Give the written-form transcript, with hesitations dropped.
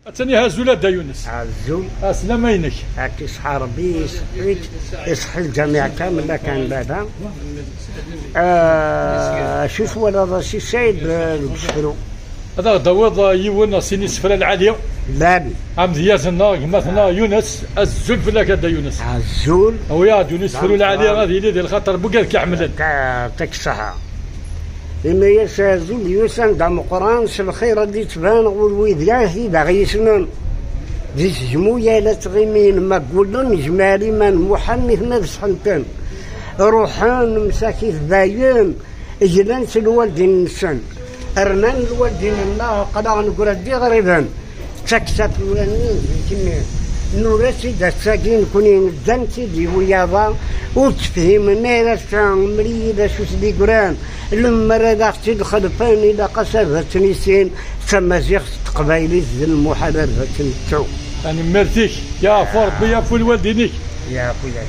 ثاني هازولا دا يونس عزول اسلام ينك هاك يصحى ربي يصحيك يصحي الجميع كامل كان بعدا. شوف ولا راسي سايب البشرو هذا دوض يونا سيني سفرة العالية بابي عم ديازنا مثلا يونس الزول في لك دا يونس عزول ويا يونس سفرة العالية غادي يدير الخطر بقى كعمل يعطيك الصحة. لما يسازول يوسن دام القرآن الخير اللي تبان والويد ياهي باغي يسنن دي جمويا لا تغيمين ما قولن جمالي من محنث نفس حنتن روحان مساكيف باين اجلان الوالدين السن ارنان الوالدين الله قدر نقول دي غريبا تكسات الوالدين كمية نورسي دا ساكين كونين الدنتي دي ويابا وتفهمنا لا مريضة شو سدي قران لما راه تدخل فاني لا قصر تنسين ثم زيخ قبايلي المحاضر تنتو يعني مرتيك يا فربي يا فول والدينك يا خويا.